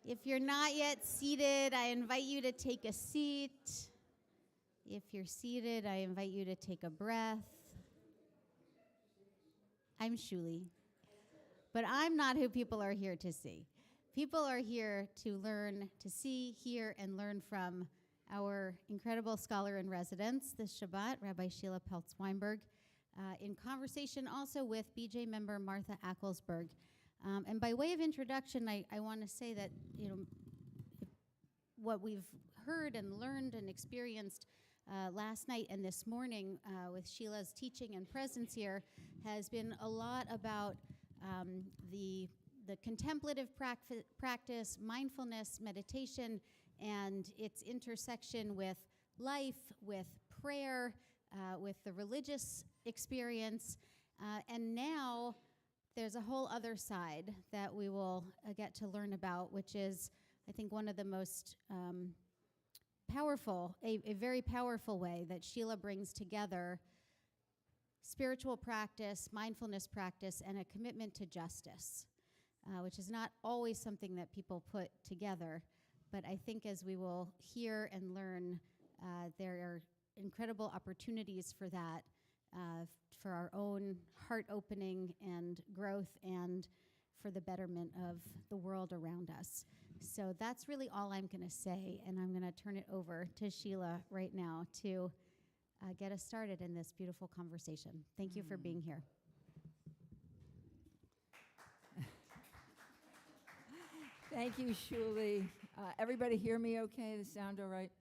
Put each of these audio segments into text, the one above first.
If you're not yet seated, I invite you to take a seat. If you're seated, I invite you to take a breath. I'm Shuli, but I'm not who people are here to see. People are here to learn, to see, hear, and learn from our incredible scholar in residence this Shabbat, Rabbi Sheila Peltz Weinberg, in conversation also with BJ member Martha Acklesberg. And by way of introduction, I want to say that, what we've heard and learned and experienced last night and this morning with Sheila's teaching and presence here has been a lot about the contemplative practice, mindfulness, meditation, and its intersection with life, with prayer, with the religious experience, and now there's a whole other side that we will get to learn about, which is, I think, one of the most powerful, a very powerful way that Sheila brings together spiritual practice, mindfulness practice, and a commitment to justice, which is not always something that people put together. But I think as we will hear and learn, there are incredible opportunities for that, for our own heart opening and growth and for the betterment of the world around us. So that's really all I'm going to say, and I'm going to turn it over to Sheila right now to get us started in this beautiful conversation. Thank you for being here. Thank you, Shuli. Everybody hear me okay? The sound all right?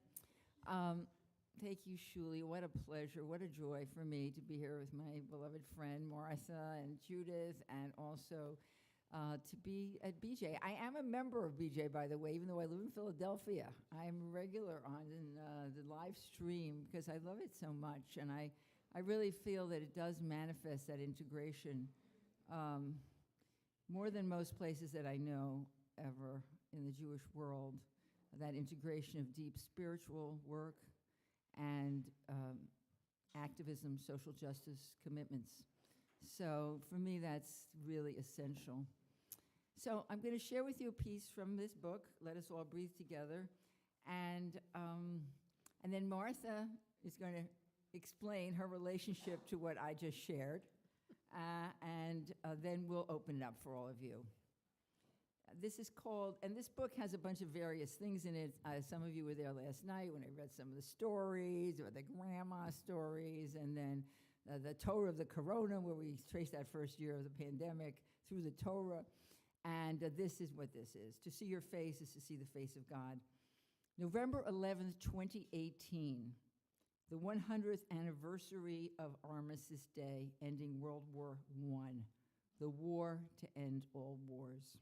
Thank you, Shuli. What a pleasure, what a joy for me to be here with my beloved friend Martha and Judith, and also to be at BJ. I am a member of BJ, by the way, even though I live in Philadelphia. I'm regular on the live stream because I love it so much, and I really feel that it does manifest that integration more than most places that I know ever in the Jewish world, that integration of deep spiritual work and activism, social justice commitments. So for me, that's really essential. So I'm going to share with you a piece from this book, Let Us All Breathe Together, and then Martha is going to explain her relationship to what I just shared, and then we'll open it up for all of you. This is called, and this book has a bunch of various things in it. Some of you were there last night when I read some of the stories, or the grandma stories, and then the Torah of the Corona, where we trace that first year of the pandemic through the Torah. And this is what this is. To see your face is to see the face of God. November 11th, 2018, the 100th anniversary of Armistice Day, ending World War I, the war to end all wars.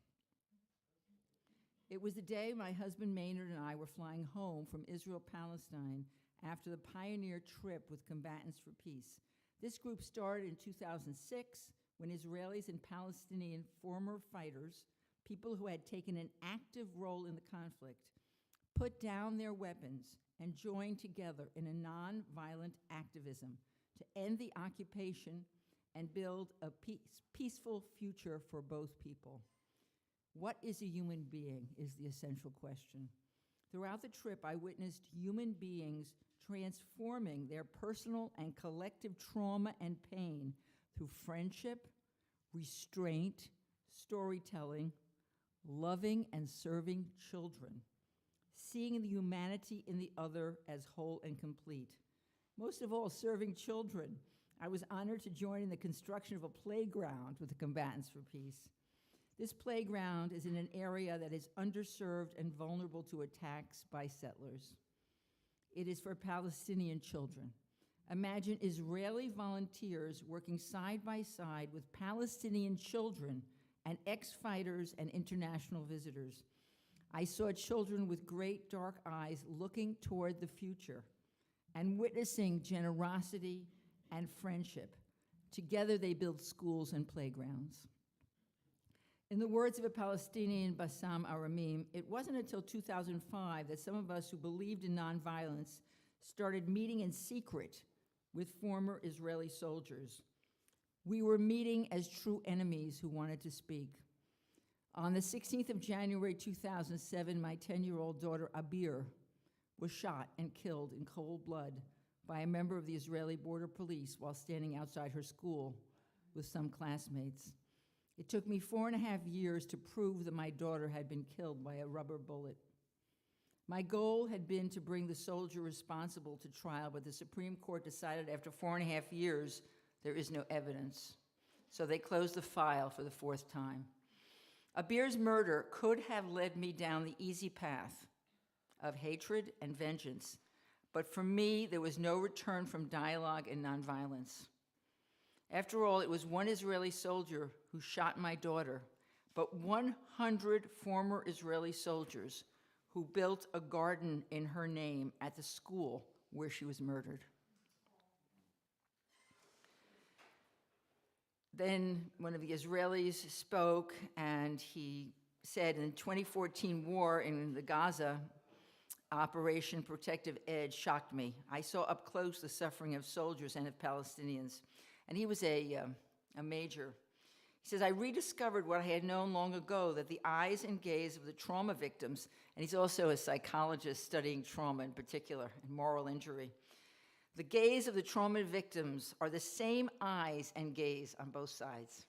It was the day my husband Maynard and I were flying home from Israel-Palestine after the pioneer trip with Combatants for Peace. This group started in 2006 when Israelis and Palestinian former fighters, people who had taken an active role in the conflict, put down their weapons and joined together in a nonviolent activism to end the occupation and build a peaceful future for both people. What is a human being is the essential question. Throughout the trip, I witnessed human beings transforming their personal and collective trauma and pain through friendship, restraint, storytelling, loving and serving children, seeing the humanity in the other as whole and complete. Most of all, serving children. I was honored to join in the construction of a playground with the Combatants for Peace. This playground is in an area that is underserved and vulnerable to attacks by settlers. It is for Palestinian children. Imagine Israeli volunteers working side by side with Palestinian children and ex-fighters and international visitors. I saw children with great dark eyes looking toward the future and witnessing generosity and friendship. Together they build schools and playgrounds. In the words of a Palestinian, Bassam Aramim, it wasn't until 2005 that some of us who believed in nonviolence started meeting in secret with former Israeli soldiers. We were meeting as true enemies who wanted to speak. On the 16th of January 2007, my 10-year-old daughter, Abir, was shot and killed in cold blood by a member of the Israeli border police while standing outside her school with some classmates. It took me 4.5 years to prove that my daughter had been killed by a rubber bullet. My goal had been to bring the soldier responsible to trial, but the Supreme Court decided after 4.5 years there is no evidence. So they closed the file for the 4th time. Abir's murder could have led me down the easy path of hatred and vengeance, but for me, there was no return from dialogue and nonviolence. After all, it was one Israeli soldier who shot my daughter, but 100 former Israeli soldiers who built a garden in her name at the school where she was murdered. Then one of the Israelis spoke, and he said, in the 2014 war in the Gaza, Operation Protective Edge shocked me. I saw up close the suffering of soldiers and of Palestinians. And he was a major. He says, I rediscovered what I had known long ago, that the eyes and gaze of the trauma victims, and he's also a psychologist studying trauma in particular, and moral injury. The gaze of the trauma victims are the same eyes and gaze on both sides.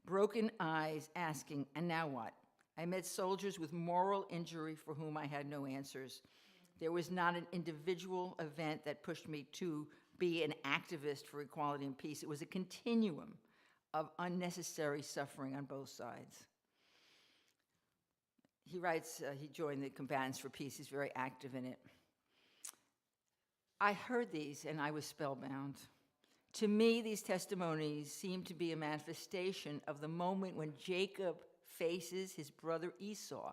Broken eyes asking, and now what? I met soldiers with moral injury for whom I had no answers. There was not an individual event that pushed me to be an activist for equality and peace. It was a continuum of unnecessary suffering on both sides. He writes, he joined the Combatants for Peace. He's very active in it. I heard these and I was spellbound. To me, these testimonies seem to be a manifestation of the moment when Jacob faces his brother Esau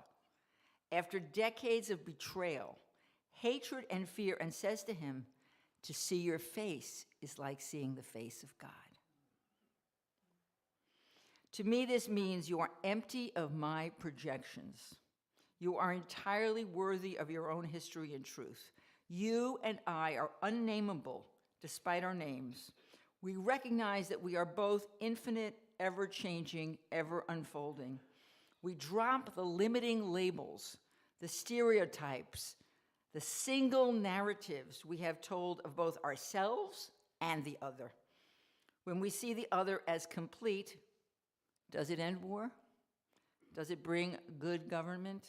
after decades of betrayal, hatred, and fear, and says to him, to see your face is like seeing the face of God. To me, this means you are empty of my projections. You are entirely worthy of your own history and truth. You and I are unnameable despite our names. We recognize that we are both infinite, ever-changing, ever-unfolding. We drop the limiting labels, the stereotypes, the single narratives we have told of both ourselves and the other. When we see the other as complete, does it end war? Does it bring good government?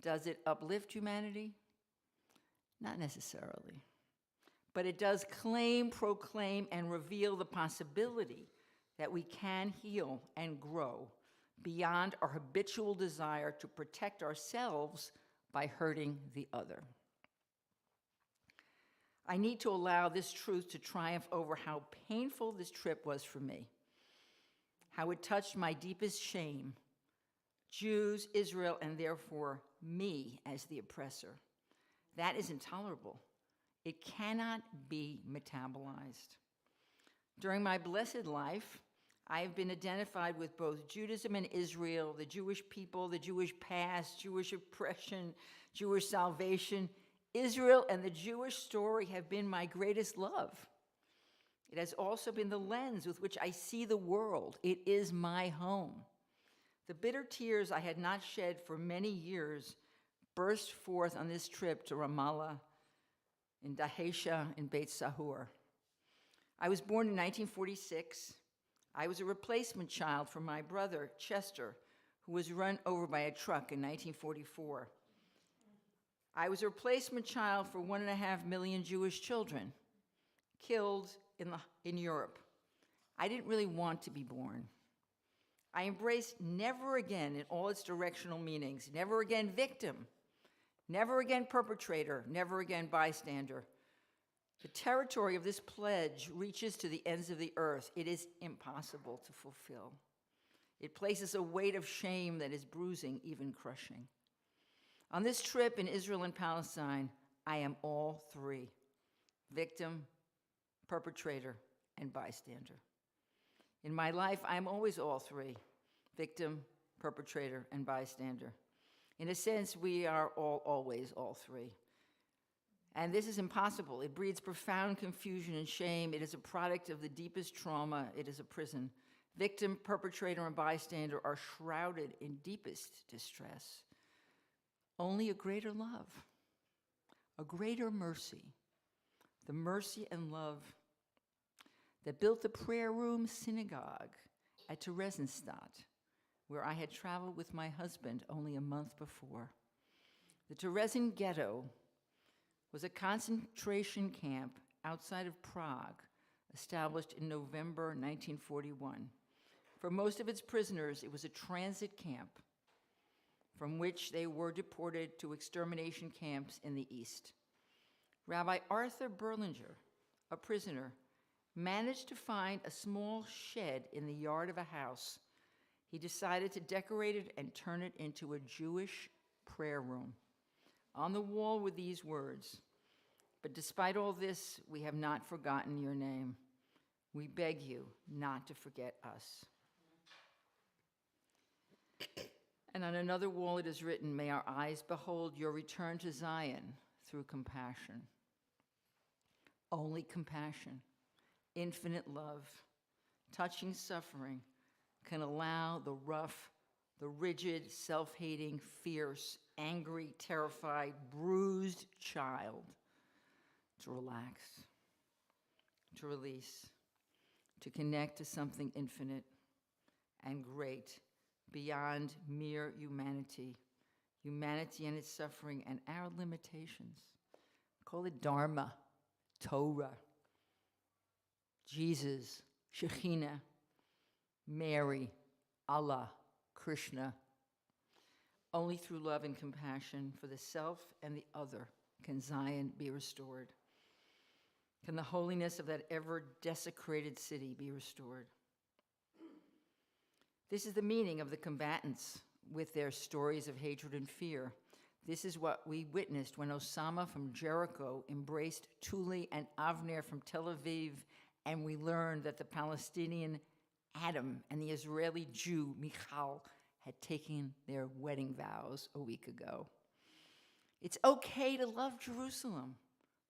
Does it uplift humanity? Not necessarily. But it does claim, proclaim, and reveal the possibility that we can heal and grow beyond our habitual desire to protect ourselves by hurting the other. I need to allow this truth to triumph over how painful this trip was for me, how it touched my deepest shame, Jews, Israel, and therefore me as the oppressor. That is intolerable. It cannot be metabolized. During my blessed life, I have been identified with both Judaism and Israel, the Jewish people, the Jewish past, Jewish oppression, Jewish salvation. Israel and the Jewish story have been my greatest love. It has also been the lens with which I see the world. It is my home. The bitter tears I had not shed for many years burst forth on this trip to Ramallah, in Dahesha, in Beit Sahur. I was born in 1946. I was a replacement child for my brother, Chester, who was run over by a truck in 1944. I was a replacement child for 1.5 million Jewish children killed in Europe. I didn't really want to be born. I embraced never again in all its directional meanings, never again victim, never again perpetrator, never again bystander. The territory of this pledge reaches to the ends of the earth. It is impossible to fulfill. It places a weight of shame that is bruising, even crushing. On this trip in Israel and Palestine, I am all three: victim, perpetrator, and bystander. In my life, I am always all three: victim, perpetrator, and bystander. In a sense, we are all always all three. And this is impossible. It breeds profound confusion and shame. It is a product of the deepest trauma. It is a prison. Victim, perpetrator, and bystander are shrouded in deepest distress. Only a greater love, a greater mercy, the mercy and love that built the prayer room synagogue at Theresienstadt, where I had traveled with my husband only a month before. The Terezin ghetto was a concentration camp outside of Prague, established in November 1941. For most of its prisoners, it was a transit camp from which they were deported to extermination camps in the east. Rabbi Arthur Berlinger, a prisoner, managed to find a small shed in the yard of a house. He decided to decorate it and turn it into a Jewish prayer room. On the wall were these words, "But despite all this, we have not forgotten your name. We beg you not to forget us." And on another wall it is written, "May our eyes behold your return to Zion through compassion." Only compassion, infinite love, touching suffering can allow the rough, the rigid, self-hating, fierce, angry, terrified, bruised child to relax, to release, to connect to something infinite and great beyond mere humanity and its suffering and our limitations. Call it Dharma, Torah, Jesus, Shekhinah, Mary, Allah, Krishna. Only through love and compassion for the self and the other can Zion be restored. Can the holiness of that ever-desecrated city be restored? This is the meaning of the combatants with their stories of hatred and fear. This is what we witnessed when Osama from Jericho embraced Tuli and Avner from Tel Aviv, and we learned that the Palestinian Adam and the Israeli Jew Michal had taken their wedding vows a week ago. It's okay to love Jerusalem,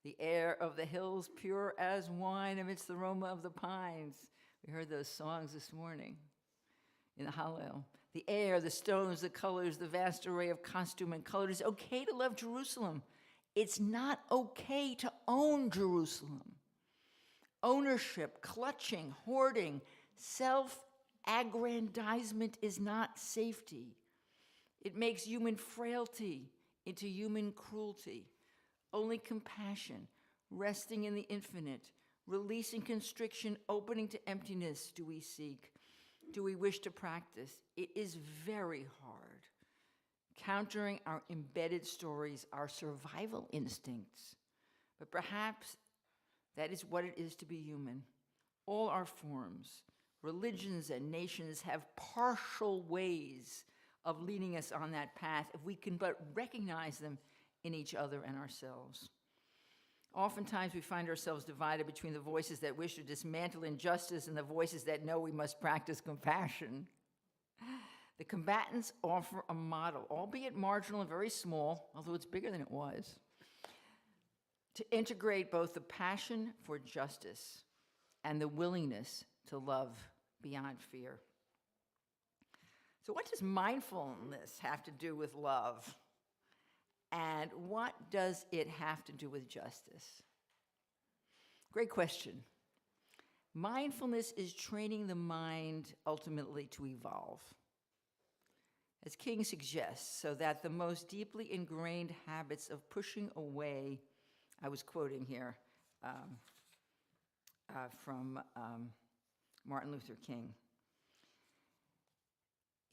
the air of the hills pure as wine amidst the aroma of the pines. We heard those songs this morning in the Hallel. The air, the stones, the colors, the vast array of costume and color. It's okay to love Jerusalem. It's not okay to own Jerusalem. Ownership, clutching, hoarding, self-aggrandizement is not safety. It makes human frailty into human cruelty. Only compassion, resting in the infinite, releasing constriction, opening to emptiness do we seek, do we wish to practice. It is very hard, countering our embedded stories, our survival instincts. But perhaps that is what it is to be human. All our forms, religions and nations have partial ways of leading us on that path if we can but recognize them in each other and ourselves. Oftentimes we find ourselves divided between the voices that wish to dismantle injustice and the voices that know we must practice compassion. The combatants offer a model, albeit marginal and very small, although it's bigger than it was, to integrate both the passion for justice and the willingness to love beyond fear. So what does mindfulness have to do with love? And what does it have to do with justice? Great question. Mindfulness is training the mind ultimately to evolve, as King suggests, so that the most deeply ingrained habits of pushing away, I was quoting here from Martin Luther King.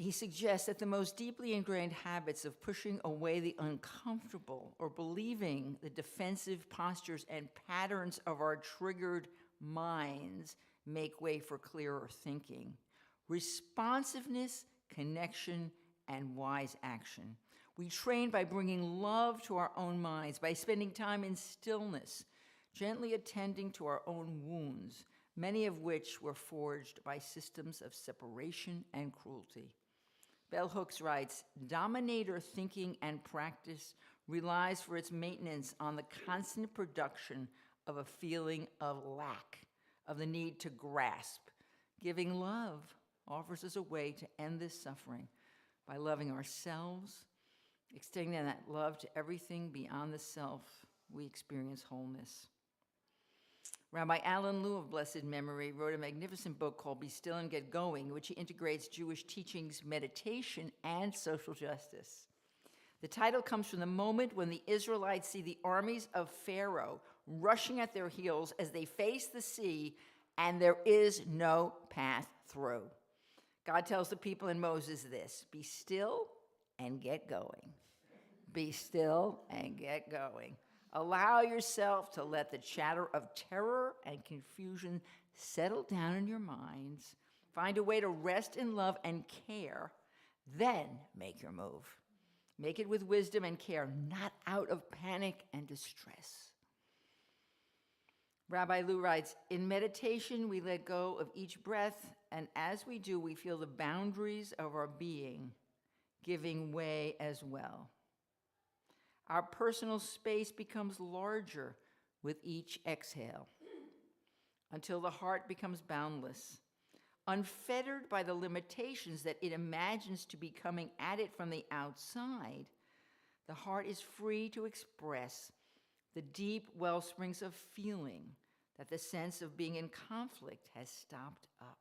He suggests that the most deeply ingrained habits of pushing away the uncomfortable or believing the defensive postures and patterns of our triggered minds make way for clearer thinking, responsiveness, connection, and wise action. We train by bringing love to our own minds, by spending time in stillness, gently attending to our own wounds, many of which were forged by systems of separation and cruelty. Bell Hooks writes, "Dominator thinking and practice relies for its maintenance on the constant production of a feeling of lack, of the need to grasp. Giving love offers us a way to end this suffering by loving ourselves, extending that love to everything beyond the self. We experience wholeness. Rabbi Alan Lew of blessed memory wrote a magnificent book called Be Still and Get Going, in which he integrates Jewish teachings, meditation, and social justice. The title comes from the moment when the Israelites see the armies of Pharaoh rushing at their heels as they face the sea, and there is no path through. God tells the people in Moses this: be still and get going. Be still and get going. Allow yourself to let the chatter of terror and confusion settle down in your minds. Find a way to rest in love and care. Then make your move. Make it with wisdom and care, not out of panic and distress. Rabbi Lew writes, in meditation, we let go of each breath, and as we do, we feel the boundaries of our being giving way as well. Our personal space becomes larger with each exhale until the heart becomes boundless, unfettered by the limitations that it imagines to be coming at it from the outside. The heart is free to express the deep well springs of feeling that the sense of being in conflict has stopped up.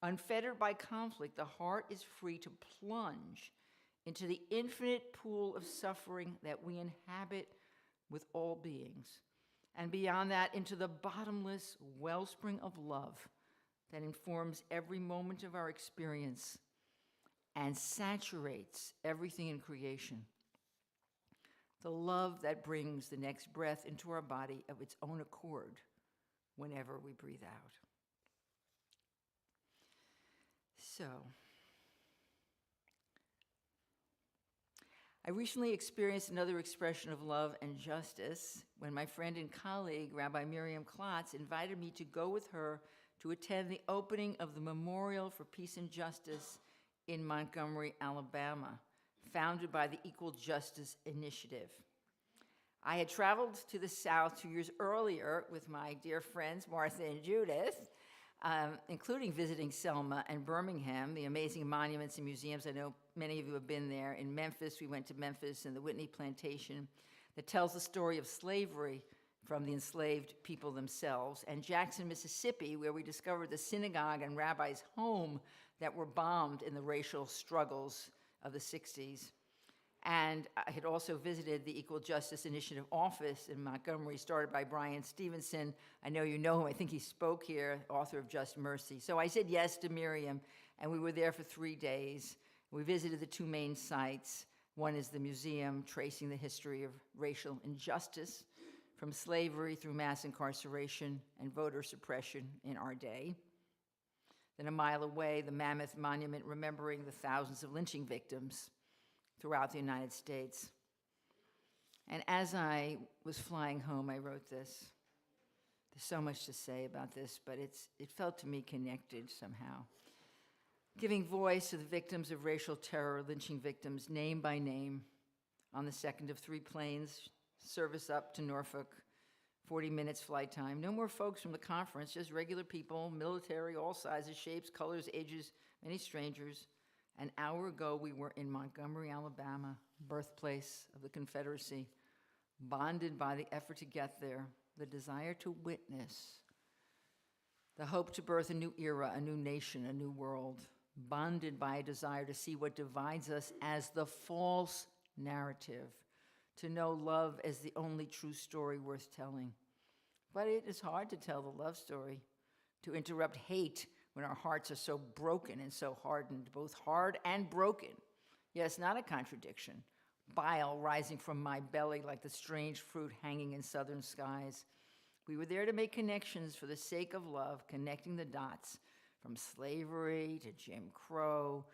Unfettered by conflict, the heart is free to plunge into the infinite pool of suffering that we inhabit with all beings, and beyond that, into the bottomless wellspring of love that informs every moment of our experience and saturates everything in creation. The love that brings the next breath into our body of its own accord whenever we breathe out. So, I recently experienced another expression of love and justice when my friend and colleague, Rabbi Miriam Klotz, invited me to go with her to attend the opening of the Memorial for Peace and Justice in Montgomery, Alabama, founded by the Equal Justice Initiative. I had traveled to the South 2 years earlier with my dear friends, Martha and Judith, including visiting Selma and Birmingham, the amazing monuments and museums. I know many of you have been there. In Memphis, we went to Memphis and the Whitney Plantation that tells the story of slavery from the enslaved people themselves, and Jackson, Mississippi, where we discovered the synagogue and rabbi's home that were bombed in the racial struggles of the 60s. And I had also visited the Equal Justice Initiative office in Montgomery, started by Brian Stevenson. I know you know him. I think he spoke here, author of Just Mercy. So I said yes to Miriam, and we were there for 3 days. We visited the two main sites. One is the museum, tracing the history of racial injustice from slavery through mass incarceration and voter suppression in our day. Then a mile away, the Mammoth Monument remembering the thousands of lynching victims throughout the United States. And as I was flying home, I wrote this. There's so much to say about this, but it felt to me connected somehow. Giving voice to the victims of racial terror, lynching victims, name by name, on the second of 3 planes, service up to Norfolk, 40 minutes flight time. No more folks from the conference, just regular people, military, all sizes, shapes, colors, ages, many strangers. An hour ago, we were in Montgomery, Alabama, birthplace of the Confederacy, bonded by the effort to get there, the desire to witness, the hope to birth a new era, a new nation, a new world, bonded by a desire to see what divides us as the false narrative, to know love as the only true story worth telling. But it is hard to tell the love story, to interrupt hate when our hearts are so broken and so hardened, both hard and broken. Yes, not a contradiction. Bile rising from my belly like the strange fruit hanging in southern skies. We were there to make connections for the sake of love, connecting the dots from slavery to Jim Crow,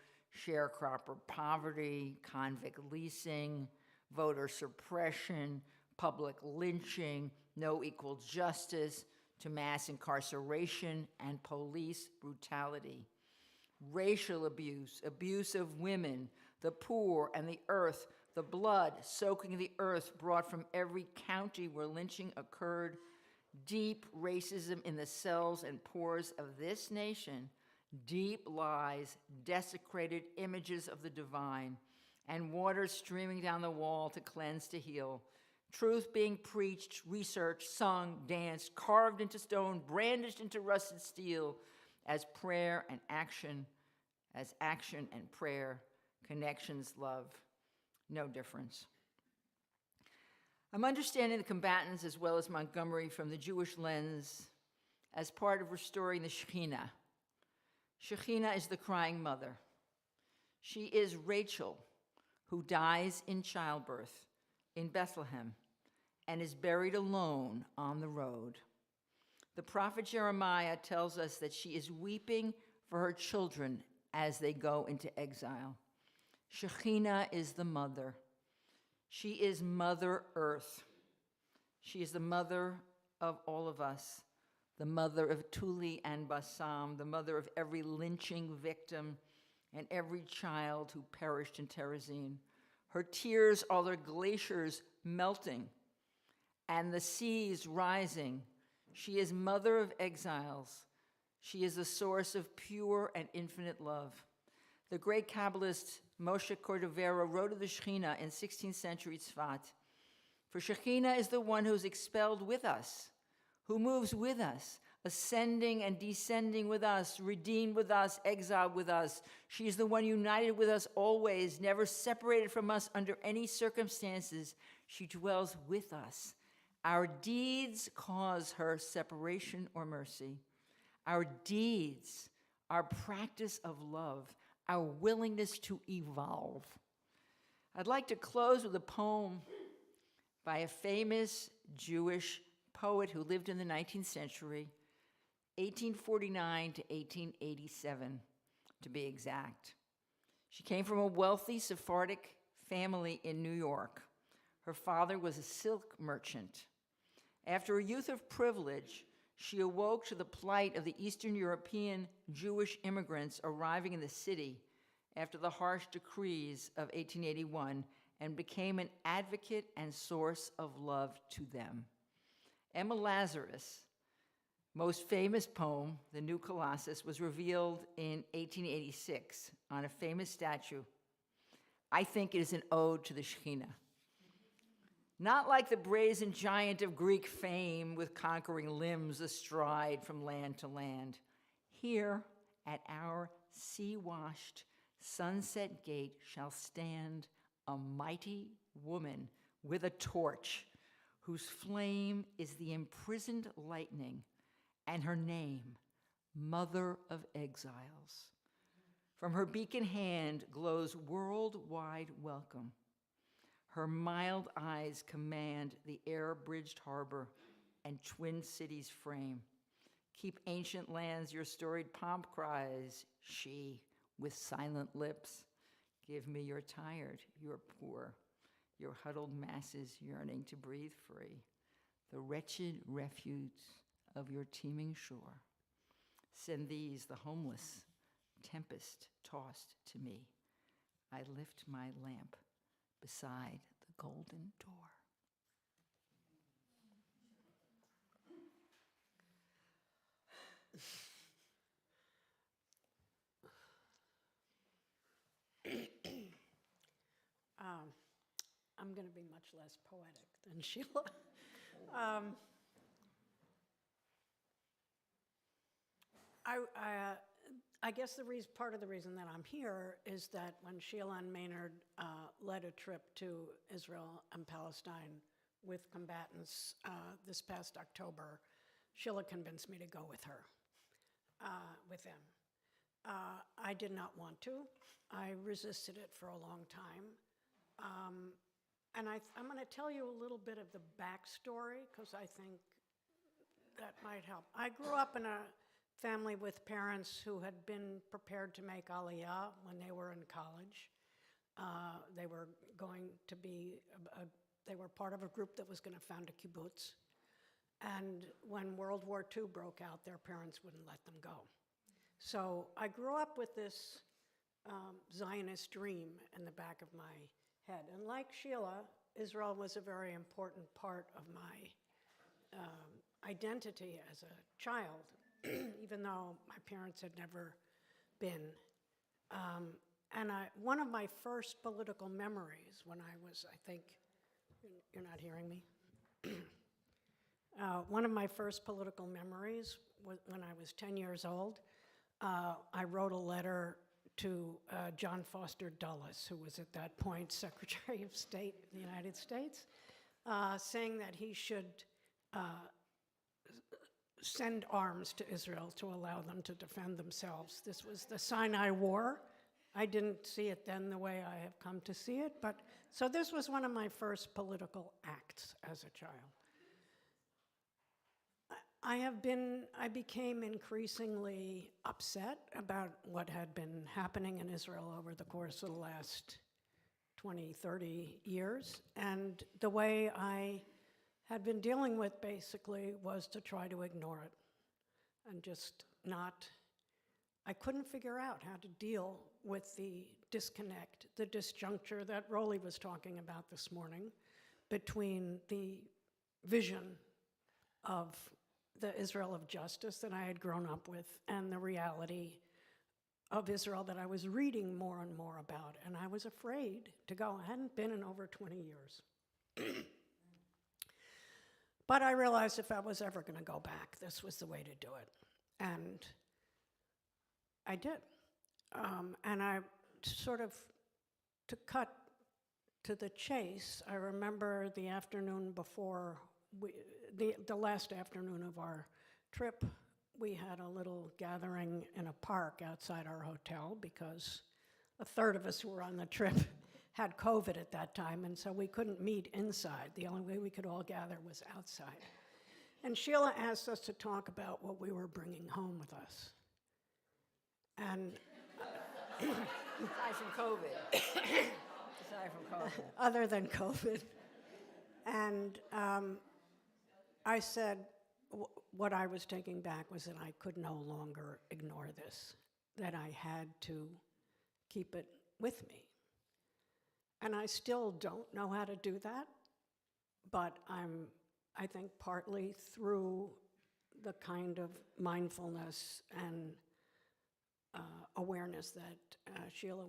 sharecropper poverty, convict leasing, voter suppression, public lynching, no equal justice, to mass incarceration and police brutality. Racial abuse, abuse of women, the poor and the earth, the blood soaking the earth brought from every county where lynching occurred, deep racism in the cells and pores of this nation, deep lies, desecrated images of the divine, and water streaming down the wall to cleanse, to heal. Truth being preached, researched, sung, danced, carved into stone, brandished into rusted steel, as prayer and action, as action and prayer, connections, love, no difference. I'm understanding the combatants as well as Montgomery from the Jewish lens as part of restoring the Shekhinah. Shekhinah is the crying mother. She is Rachel, who dies in childbirth in Bethlehem and is buried alone on the road. The prophet Jeremiah tells us that she is weeping for her children as they go into exile. Shekhinah is the mother. She is Mother Earth. She is the mother of all of us, the mother of Tuli and Bassam, the mother of every lynching victim and every child who perished in Terezin. Her tears are the glaciers melting and the seas rising. She is mother of exiles. She is the source of pure and infinite love. The great Kabbalist Moshe Cordovero wrote of the Shekhinah in 16th century Tzfat, "For Shekhinah is the one who's expelled with us, who moves with us, ascending and descending with us, redeemed with us, exiled with us. She is the one united with us always, never separated from us under any circumstances. She dwells with us. Our deeds cause her separation or mercy. Our deeds, our practice of love, our willingness to evolve." I'd like to close with a poem by a famous Jewish poet who lived in the 19th century, 1849 to 1887, to be exact. She came from a wealthy Sephardic family in New York. Her father was a silk merchant. After a youth of privilege, she awoke to the plight of the Eastern European Jewish immigrants arriving in the city after the harsh decrees of 1881 and became an advocate and source of love to them. Emma Lazarus' most famous poem, The New Colossus, was revealed in 1886 on a famous statue. I think it is an ode to the Shekhinah. Not like the brazen giant of Greek fame with conquering limbs astride from land to land. Here at our sea-washed sunset gate shall stand a mighty woman with a torch, whose flame is the imprisoned lightning, and her name, Mother of Exiles. From her beacon hand glows worldwide welcome. Her mild eyes command the air-bridged harbor and twin cities frame. Keep ancient lands your storied pomp cries, she with silent lips. Give me your tired, your poor, your huddled masses yearning to breathe free, the wretched refuse of your teeming shore. Send these, the homeless, tempest-tossed to me. I lift my lamp beside the golden door. I'm going to be much less poetic than Sheila. I guess part of the reason that I'm here is that when Sheila and Maynard led a trip to Israel and Palestine with combatants this past October, Sheila convinced me to go with her, with them. I did not want to. I resisted it for a long time. And I'm going to tell you a little bit of the backstory because I think that might help. I grew up in a family with parents who had been prepared to make Aliyah when they were in college. They were going to be, they were part of a group that was going to found a kibbutz. And when World War II broke out, their parents wouldn't let them go. So I grew up with this Zionist dream in the back of my head. And like Sheila, Israel was a very important part of my identity as a child, even though my parents had never been. And one of my first political memories when I was, I think, you're not hearing me? One of my first political memories was when I was 10 years old. I wrote a letter to John Foster Dulles, who was at that point Secretary of State of the United States, saying that he should send arms to Israel to allow them to defend themselves. This was the Sinai War. I didn't see it then the way I have come to see it, but so this was one of my first political acts as a child. I became increasingly upset about what had been happening in Israel over the course of the last 20, 30 years, and the way I had been dealing with basically was to try to ignore it and just not, I couldn't figure out how to deal with the disconnect, the disjuncture that Rolly was talking about this morning between the vision of the Israel of justice that I had grown up with and the reality of Israel that I was reading more and more about. And I was afraid to go. I hadn't been in over 20 years. But I realized if I was ever going to go back, this was the way to do it. And I did. And I sort of, to cut to the chase, I remember the afternoon before, the last afternoon of our trip, we had a little gathering in a park outside our hotel because a third of us who were on the trip had COVID at that time, and so we couldn't meet inside. The only way we could all gather was outside. And Sheila asked us to talk about what we were bringing home with us. And Aside from COVID. Aside from COVID. other than COVID. And I said what I was taking back was that I could no longer ignore this, that I had to keep it with me. And I still don't know how to do that, but I think partly through the kind of mindfulness and awareness that Sheila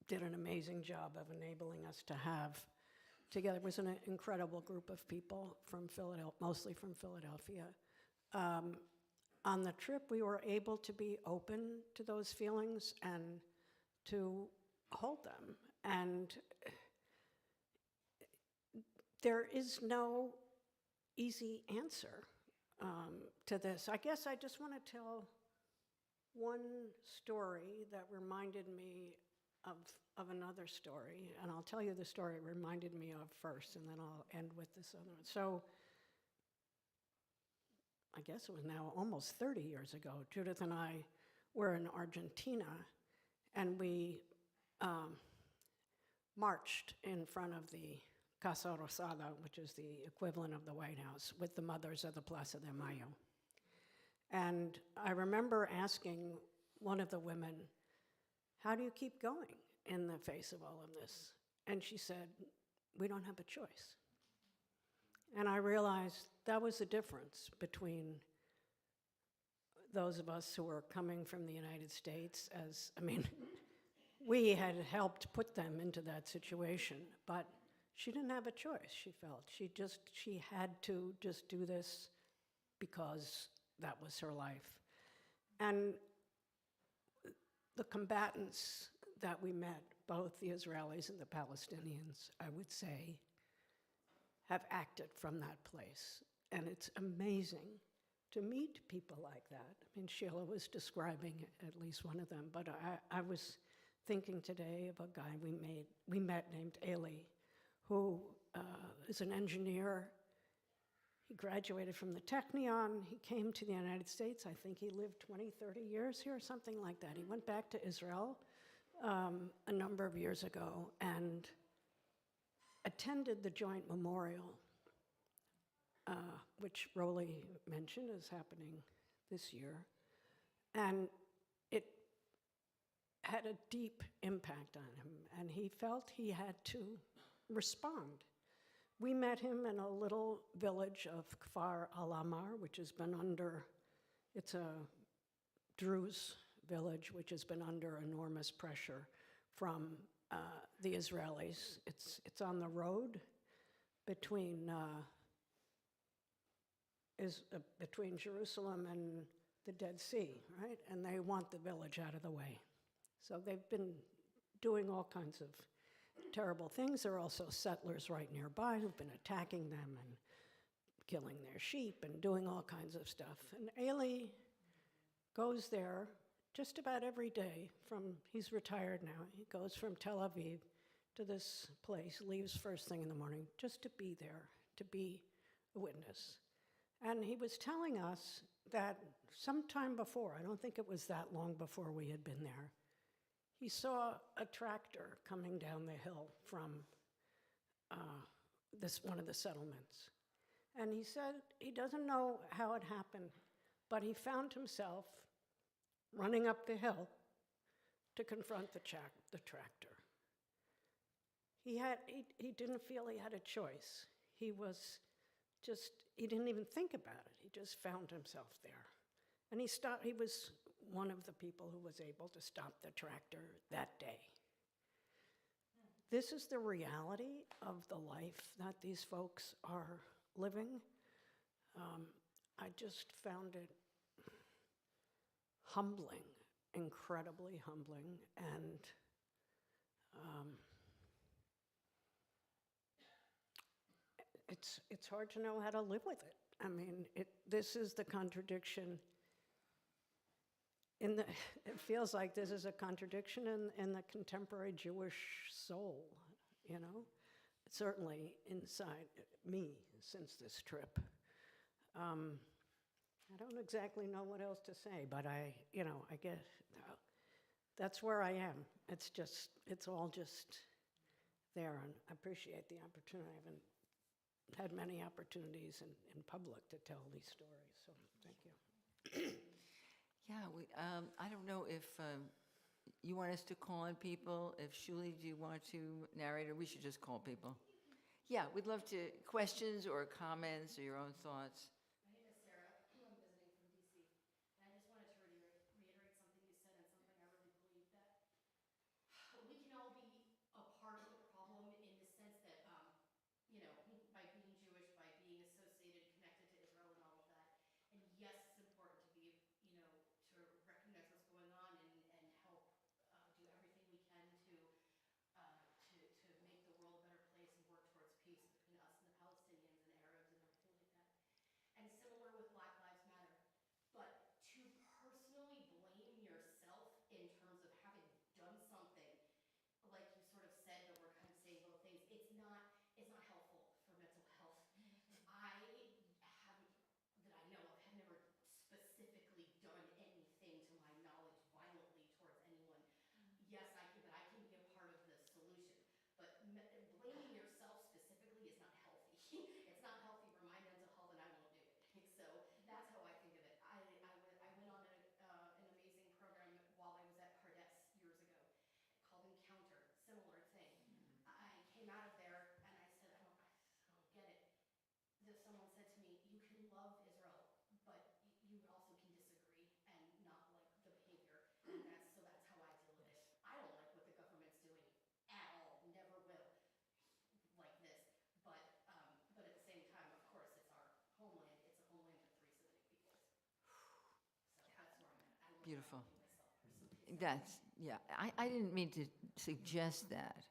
did an amazing job of enabling us to have together. It was an incredible group of people from Philadelphia, mostly from Philadelphia. On the trip, we were able to be open to those feelings and to hold them. And there is no easy answer to this. I guess I just want to tell one story that reminded me of another story, and I'll tell you the story it reminded me of first, and then I'll end with this other one. So I guess it was now almost 30 years ago, Judith and I were in Argentina, and we marched in front of the Casa Rosada, which is the equivalent of the White House, with the mothers of the Plaza de Mayo. And I remember asking one of the women, how do you keep going in the face of all of this? And she said, we don't have a choice. And I realized that was the difference between those of us who were coming from the United States we had helped put them into that situation, but she didn't have a choice, she felt. She had to just do this because that was her life. And the combatants that we met, both the Israelis and the Palestinians, I would say, have acted from that place. And it's amazing to meet people like that. I mean, Sheila was describing at least one of them, but I was thinking today of a guy we met named Eli, who is an engineer. He graduated from the Technion. He came to the United States. I think he lived 20, 30 years here, something like that. He went back to Israel a number of years ago and attended the joint memorial, which Rolly mentioned is happening this year. And it had a deep impact on him, and he felt he had to respond We met him in a little village of Kfar al-Amar, which has been under, it's a Druze village, which has been under enormous pressure from the Israelis. It's on the road between between Jerusalem and the Dead Sea, right? And they want the village out of the way. So they've been doing all kinds of terrible things. There are also settlers right nearby who've been attacking them and killing their sheep and doing all kinds of stuff. And Eli goes there just about every day he's retired now, he goes from Tel Aviv to this place, leaves first thing in the morning, just to be there, to be a witness. And he was telling us that sometime before, I don't think it was that long before we had been there, he saw a tractor coming down the hill from one of the settlements. And he said he doesn't know how it happened, but he found himself running up the hill to confront the tractor. He didn't feel he had a choice. He didn't even think about it. He just found himself there. And he was one of the people who was able to stop the tractor that day. This is the reality of the life that these folks are living. I just found it humbling, incredibly humbling, and it's hard to know how to live with it. I mean, this is the contradiction. It feels like this is a contradiction in the contemporary Jewish soul, you know? Certainly inside me since this trip. I don't exactly know what else to say, but I guess that's where I am. It's all just there, and I appreciate the opportunity. I haven't had many opportunities in public to tell these stories, so thank you. Yeah, I don't know if you want us to call on people. If Sheila, do you want to narrate, or we should just call people? Yeah, we'd love to, questions or comments or your own thoughts. My name is Sarah. I'm visiting from DC. And I just wanted to reiterate something you said and something I really believe that we can all be a part of the problem in the sense that, by being Jewish, by being associated, connected to Israel and all of that. And yes, it's important to be, to recognize what's going on and help do everything we can to make the world a better place and work towards peace between us and the Palestinians and Arabs and everything like that. And similar with Black Lives Matter. But to personally blame yourself in terms of having done something, like you sort of said, that we're kind of saying both things, it's not helpful for mental health. That I know of, have never specifically done anything to my knowledge violently towards anyone. Yes, but I can be a part of the solution. But blaming yourself specifically is not healthy. It's not healthy for my mental health, and I won't do it. So that's how I think of it. I went on an amazing program while I was at Pardes years ago called Encounter, similar thing. I came out of there and I said, I don't get it. Someone said to me, you can love Israel, but you also can disagree and not like the behavior. And that's how I deal with it. I don't like what the government's doing at all, never will, like this. But at the same time, of course, it's our homeland. It's a homeland of 3 Semitic peoples. So that's where I'm at. I don't Beautiful. myself personally. I didn't mean to suggest that.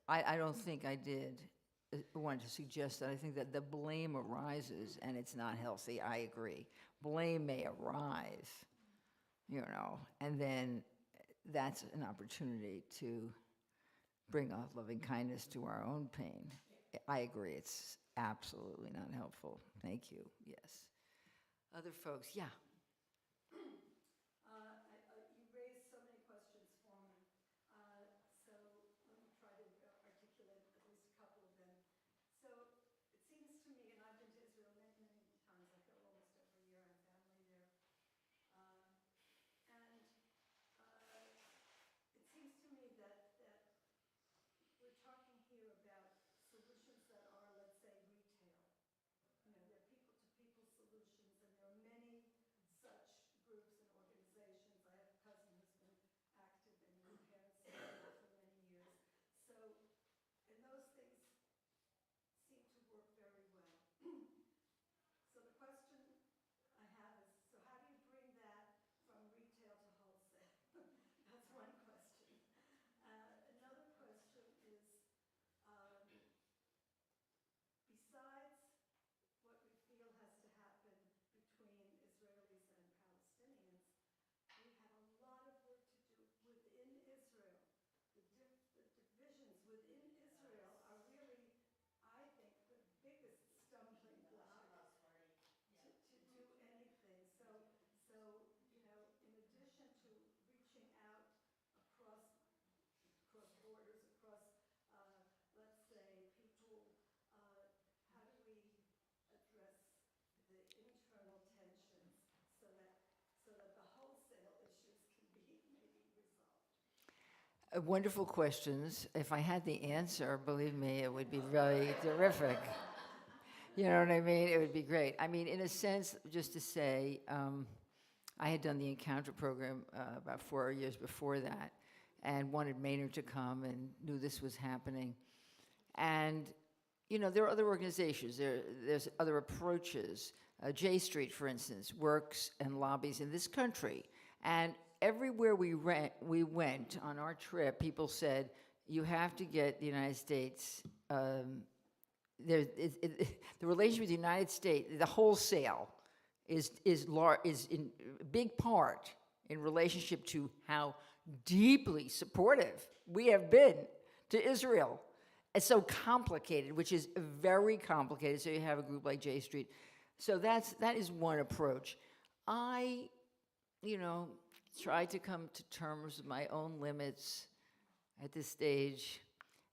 I don't think I did want to suggest that. I think that the blame arises and it's not healthy. I agree. Blame may arise, and then that's an opportunity to bring a loving kindness to our own pain. I agree. It's absolutely not helpful. Thank you. Yes. Other folks, yeah. You raised so many questions for me, so let me try to articulate at least a couple of them. So it seems to me, and I've been to Israel many, many times, I go almost every year, I have family there, it seems to me that we're talking here about solutions that are Wonderful questions. If I had the answer, believe me, it would be really terrific. You know what I mean? It would be great. I mean, in a sense, just to say, I had done the Encounter program about 4 years before that and wanted Maynard to come and knew this was happening. And, you know, there are other organizations. There's other approaches. J Street, for instance, works and lobbies in this country. And everywhere we went on our trip, people said, you have to get the United States, the relationship with the United States, the wholesale is in big part in relationship to how deeply supportive we have been to Israel. It's so complicated, which is very complicated. So you have a group like J Street. So that is one approach. I, you know, try to come to terms with my own limits at this stage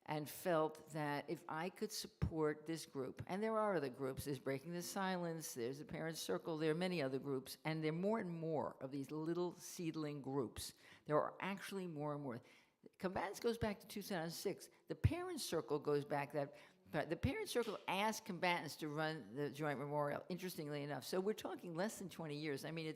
and felt that if I could support this group, and there are other groups, there's Breaking the Silence, there's the Parents Circle, there are many other groups, and there are more and more of these little seedling groups. There are actually more and more. Combatants goes back to 2006. The Parents Circle goes back the Parents Circle asked combatants to run the Joint Memorial, interestingly enough. So we're talking less than 20 years. I mean,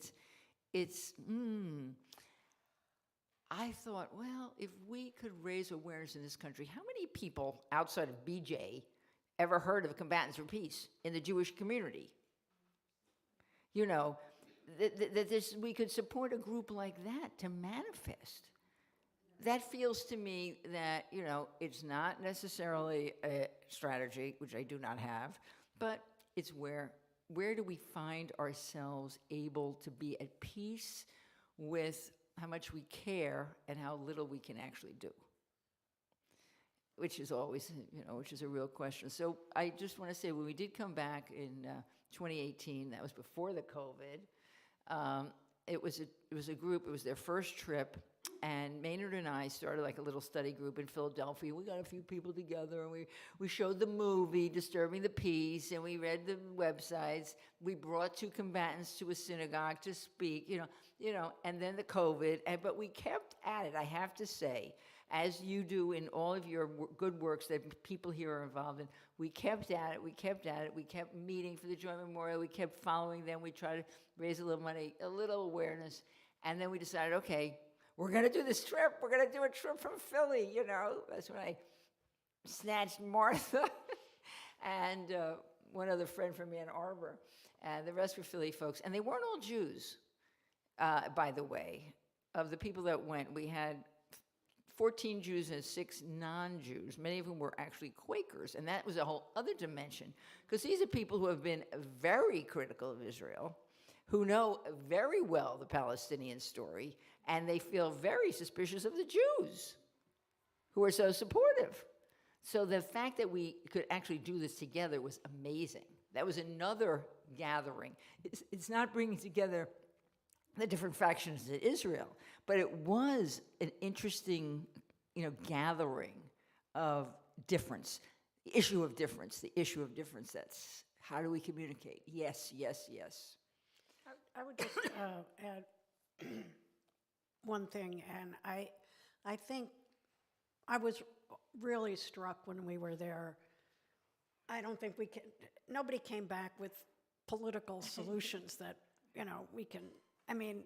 I thought, well, if we could raise awareness in this country, how many people outside of BJ ever heard of Combatants for Peace in the Jewish community? You know, that we could support a group like that to manifest. That feels to me that, you know, it's not necessarily a strategy, which I do not have, but it's where do we find ourselves able to be at peace with how much we care and how little we can actually do, which is always, you know, which is a real question. So I just want to say, when we did come back in 2018, that was before the COVID, it was a group, it was their first trip, and Maynard and I started like a little study group in Philadelphia. We got a few people together, and we showed the movie, Disturbing the Peace, and we read the websites. We brought 2 combatants to a synagogue to speak, you know, and then the COVID, but we kept at it, I have to say, as you do in all of your good works that people here are involved in. We kept at it, we kept meeting for the Joint Memorial, we kept following them, we tried to raise a little money, a little awareness, and then we decided, okay, we're going to do this trip. We're going to do a trip from Philly, you know. That's when I snatched Martha and one other friend from Ann Arbor, and the rest were Philly folks. And they weren't all Jews, by the way. Of the people that went, we had 14 Jews and 6 non-Jews, many of whom were actually Quakers, and that was a whole other dimension, because these are people who have been very critical of Israel, who know very well the Palestinian story, and they feel very suspicious of the Jews, who are so supportive. So the fact that we could actually do this together was amazing. That was another gathering. It's not bringing together the different factions in Israel, but it was an interesting, you know, gathering of difference, the issue of difference, that's how do we communicate? Yes, yes, yes. I would just add one thing, and I think I was really struck when we were there. I don't think nobody came back with political solutions that, you know, I mean,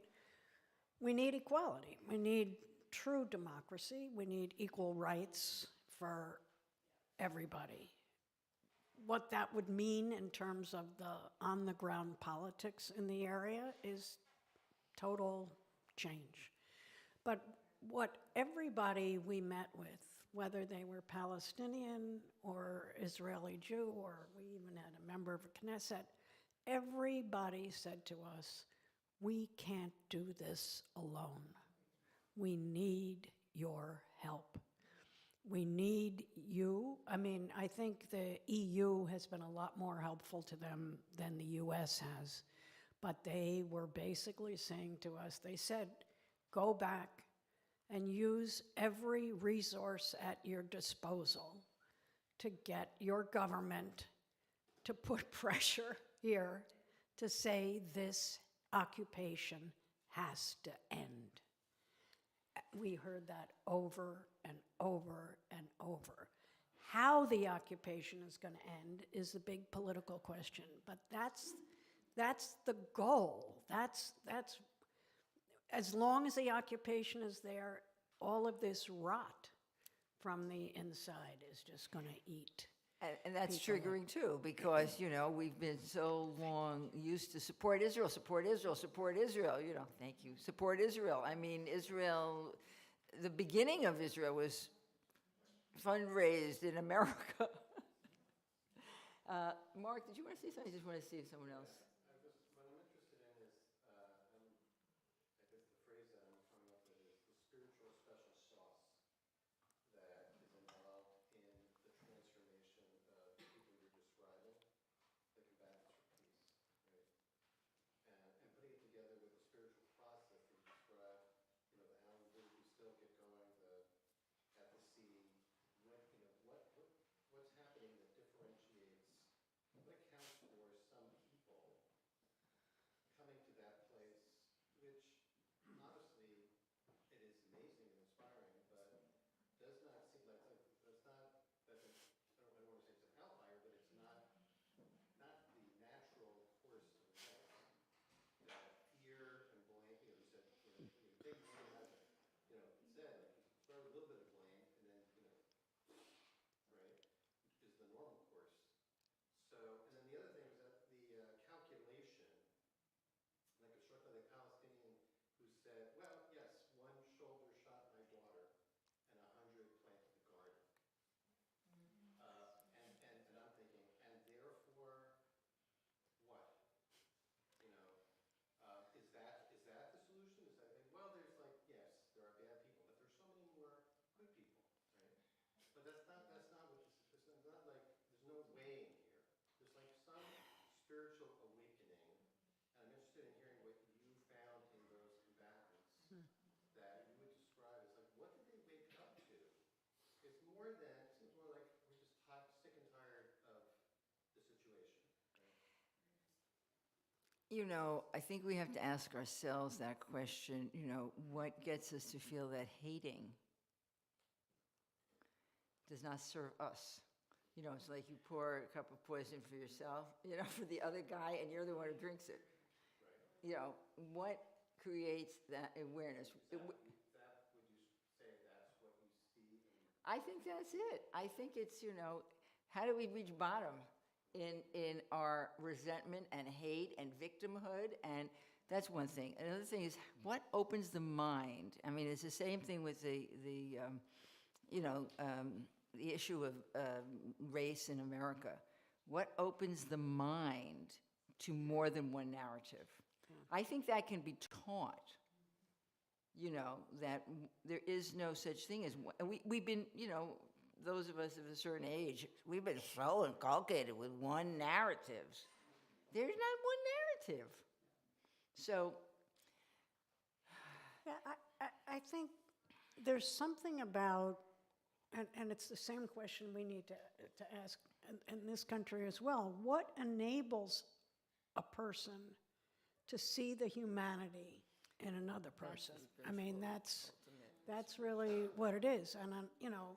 we need equality. We need true democracy. We need equal rights for everybody. What that would mean in terms of the on-the-ground politics in the area is total change. But what everybody we met with, whether they were Palestinian or Israeli Jew, or we even had a member of Knesset, everybody said to us, we can't do this alone. We need your help. We need you. I mean, I think the EU has been a lot more helpful to them than the US has. But they were basically saying to us, they said, go back and use every resource at your disposal to get your government to put pressure here to say this occupation has to end. we heard that over and over and over. How the occupation is going to end is the big political question, but that's the goal. That's as long as the occupation is there, all of this rot from the inside is just going to eat. And that's people triggering too, because, you know, we've been so long used to support Israel, support Israel, support Israel, you know, thank you, support Israel. I mean, Israel, the beginning of Israel was fundraised in America. Mark, did you want to say something? I just want to see if someone else. What I'm interested in is, I guess the phrase that I'm coming up with is the spiritual special sauce that is involved in the transformation of the people you're describing, the combatants for peace, right? And putting it together with the spiritual process that you describe, you know, the houses we still get going, at the sea, what's happening that differentiates, what accounts for some people coming to that place, which honestly, it is amazing and inspiring, but does not seem like, that's not, I don't want to say it's an outlier, but it's not the natural course of events. That fear and blame, you know, you said, you know, big blame has a, you know, said, like, you throw a little bit of blame, and then, you know, right, is the normal course. So, and then the other thing is that the calculation, like it struck by the Palestinian who said, well, yes, one shoulder shot my daughter and 100 planted the garden. And I'm thinking, and therefore, what? You know, is that the solution? Is that, well, there's like, yes, there are bad people, but there's so many more good people, right? But that's not what this is. It's not like, there's no weighing here. There's like some spiritual awakening, and I'm interested in hearing what you found in those combatants that you would describe as like, what did they wake up to? It's more than, it seems more like we're just sick and tired of the situation, right? You know, I think we have to ask ourselves that question, you know, what gets us to feel that hating does not serve us? You know, it's like you pour a cup of poison for yourself, you know, for the other guy, and you're the one who drinks it. Right. You know, what creates that awareness? Would you say that's what you see? I think that's it. I think it's, you know, how do we reach bottom in our resentment and hate and victimhood? And that's one thing. Another thing is, what opens the mind? I mean, it's the same thing with the issue of race in America. What opens the mind to more than one narrative? I think that can be taught. You know, that there is no such thing as one. We've been, you know, those of us of a certain age, we've been so inculcated with one narrative. There's not one narrative. So, Yeah, I think there's something about, and it's the same question we need to ask in this country as well. What enables a person to see the humanity in another person? I mean, that's really what it is. And you know,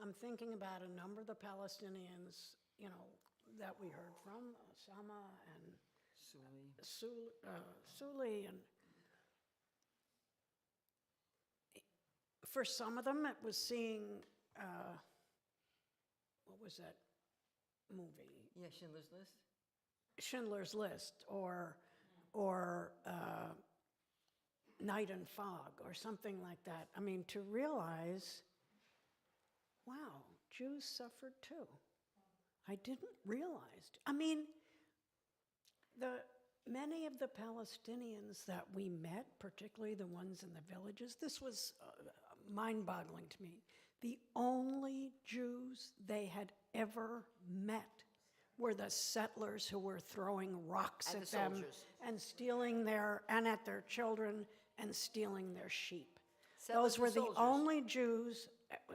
I'm thinking about a number of the Palestinians, you know, that we heard from, Osama and Suli, and for some of them, it was seeing, what was that movie? yeah, Schindler's List. Schindler's List, or Night and Fog, or something like that. I mean, to realize, wow, Jews suffered too. I didn't realize. I mean, many of the Palestinians that we met, particularly the ones in the villages, this was mind-boggling to me. The only Jews they had ever met were the settlers who were throwing rocks And at the them soldiers. and stealing at their children and stealing their sheep. Settlers Those were and the soldiers. only Jews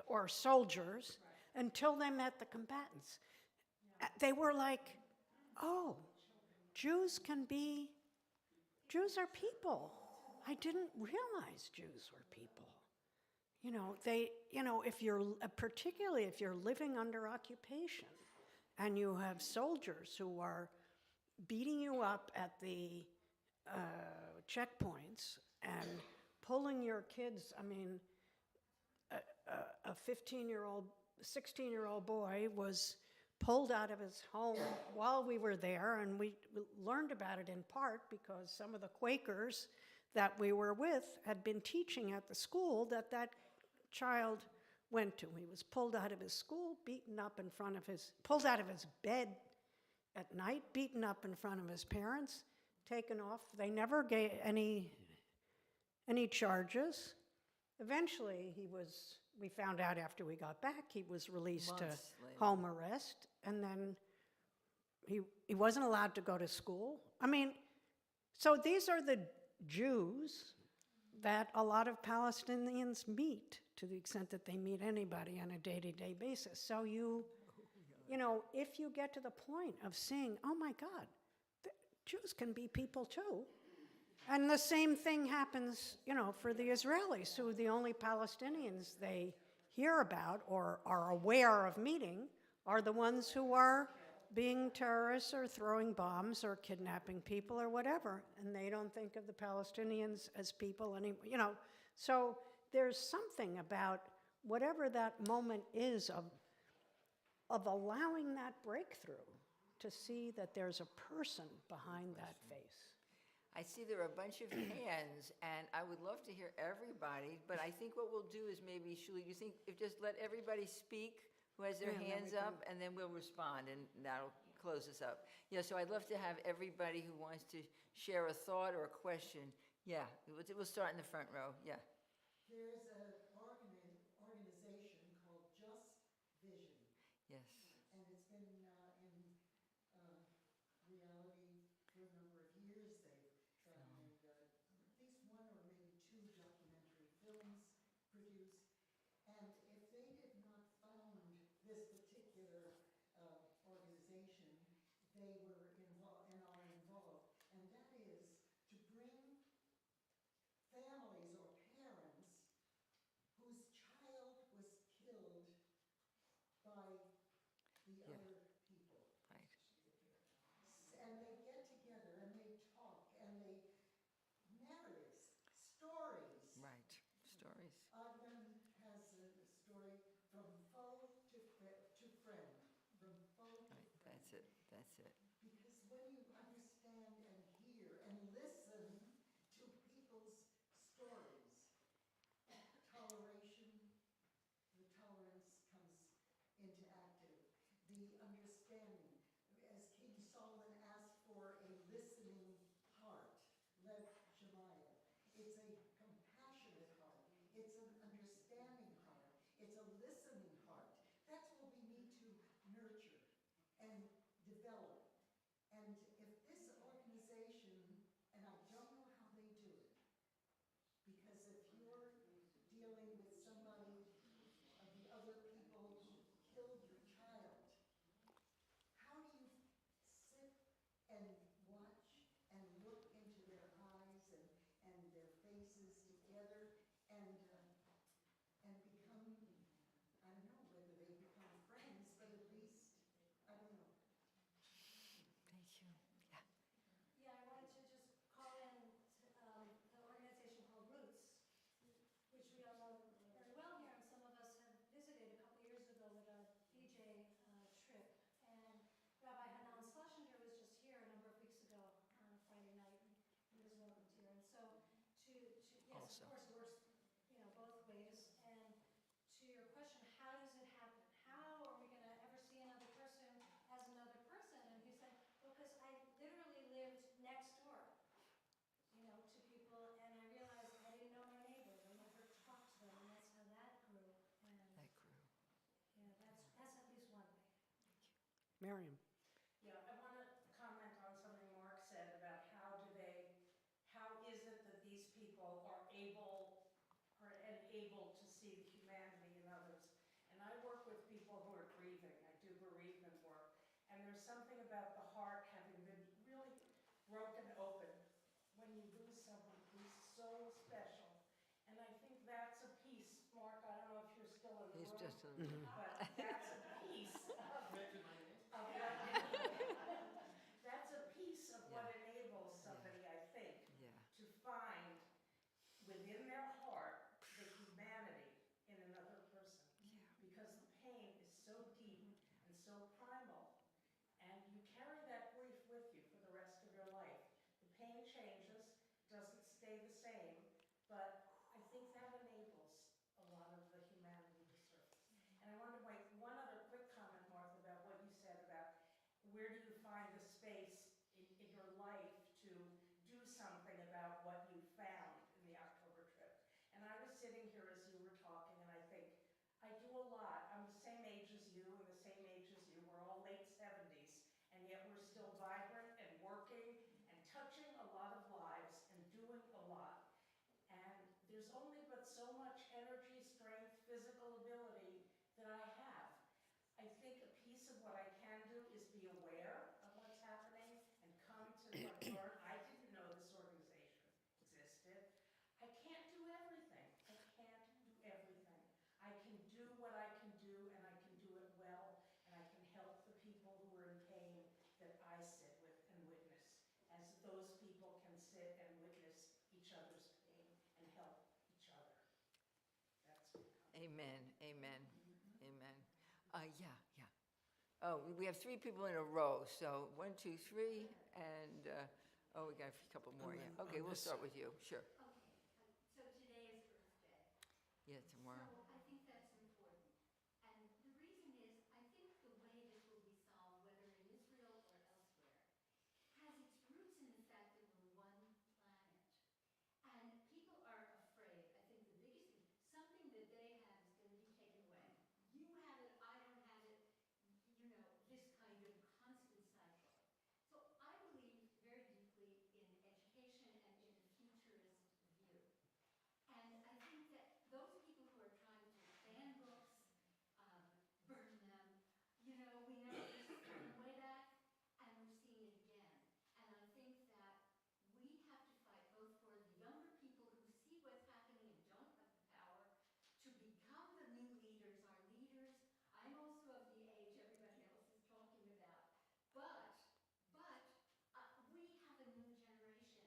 or soldiers until they met the combatants. They were like, oh, Jews are people. I didn't realize Jews were people. if you're, particularly if you're living under occupation and you have soldiers who are beating you up at the checkpoints and pulling your kids, I mean, a 15-year-old, 16-year-old boy was pulled out of his home while we were there, and we learned about it in part because some of the Quakers that we were with had been teaching at the school that child went to. He was pulled out of his school, beaten up in front of pulled out of his bed at night, beaten up in front of his parents, taken off. They never gave any charges. Eventually, we found out after we got back, he was released Months to later. home arrest, and then he wasn't allowed to go to school. I mean, so these are the Jews that a lot of Palestinians meet, to the extent that they meet anybody on a day-to-day basis. So if you get to the point of seeing, oh my God, Jews can be people too. And the same thing happens, for the Israelis, who the only Palestinians they hear about or are aware of meeting are the ones who are being terrorists or throwing bombs or kidnapping people or whatever. And they don't think of the Palestinians as people anymore, So there's something about whatever that moment is of allowing that breakthrough to see that there's a person behind that face. I see there are a bunch of hands, and I would love to hear everybody, but I think what we'll do is maybe, Sheila, you think if just let everybody speak who has their Yeah, then we hands up, and then we'll respond, and that'll close us up. Yeah, so I'd love to have everybody who wants to share a thought or a question. Yeah, we'll start in the front row. Yeah. There's an organization called Just Vision, Yes. and it's been in reality for a number of years. They've made at least one or maybe two documentary films produced. And if they did not found this particular organization, they were involved and are involved, and that is to bring families or parents whose child was killed by the Yeah. other people. Right. And they get together and they talk and they narratives, stories. Right. Stories. Adnan has a story from foe to friend, from foe to Right. friend. That's it. That's it. Because when you understand and hear and listen to people's stories, the tolerance comes into active. The understanding, as King Solomon asked for a listening heart, Lev Shemaiah. It's a compassionate heart. It's an understanding heart. It's a listening heart. That's what we need to nurture and develop. And if this organization, and I don't know how they do it, because if you're dealing with somebody of the other people who killed your child, how do you sit and watch and look into their eyes and their faces together and become, I don't know whether they become friends, but at least, I don't know. Thank you. Yeah. Yeah, I wanted to just call in the organization called Roots, which we all know very well here, and some of us have visited a couple years ago with a DJ trip. And Rabbi Hanan Schlesinger was just here a number of weeks ago on a Friday night, and he was welcomed here. And so yes, Also. of course, it works, both ways. And to your question, how does it happen? How are we going to ever see another person as another person? And he said, well, because I literally lived next door, to people, and I realized I didn't know my neighbors. I never talked to them, and that's how that grew. And That grew. yeah, that's at least one way. Miriam. Yeah, I want to comment on something Mark said about how is it that these people are able to see the humanity in others. And I work with people who are grieving. I do bereavement work. And there's something about the heart having been really broken open when you lose someone who's so special. And I think that's a piece Mark But that's a piece of what, that's a piece of what enables somebody, I think, Yeah. to find within their heart the humanity in another person. Because the pain is so deep and so primal, and you carry that grief with you for the rest of your life. The pain changes, doesn't stay the same, but I think that enables a lot of the humanity to surface. And I want to make one other quick comment, Martha, about what you said about where do you find the space in your life to do something about what you found in the October trip. And I was sitting here as you were talking, and I think, I do a lot. I'm the same age as you and the same age as you. We're all late 70s, and yet we're still vibrant and working and touching a lot of lives and doing a lot. And there's only but so much energy, strength, physical ability that I have. I think a piece of what I can do is be aware of what's happening and come to learn. I didn't know this organization existed. I can't do everything. I can't do everything. I can do what I can do, and I can do it well, and I can help the people who are in pain that I sit with and witness, as those people can sit and witness each other's pain and help each other. That's my comment. Amen, amen, amen. Yeah. Oh, we have 3 people in a row, so 1, 2, 3, and, we got a couple more, yeah. Okay, we'll start with you, sure. Okay, so today is Earth Day. Yeah, tomorrow. So I think that's important. And the reason is, I think the way this will be solved, whether in Israel or elsewhere, has its roots in the fact that we're one planet. And people are afraid. I think the biggest thing, something that they have is going to be taken away. You have it, I don't have it, this kind of constant cycle. So I believe very deeply in education and in a futurist view. And I think that those people who are trying to ban books, burn them, we know this from way back, and we're seeing it again. And I think that we have to fight both for the younger people who see what's happening and don't have the power to become the new leaders, our leaders. I'm also of the age everybody else is talking about. But we have a new generation.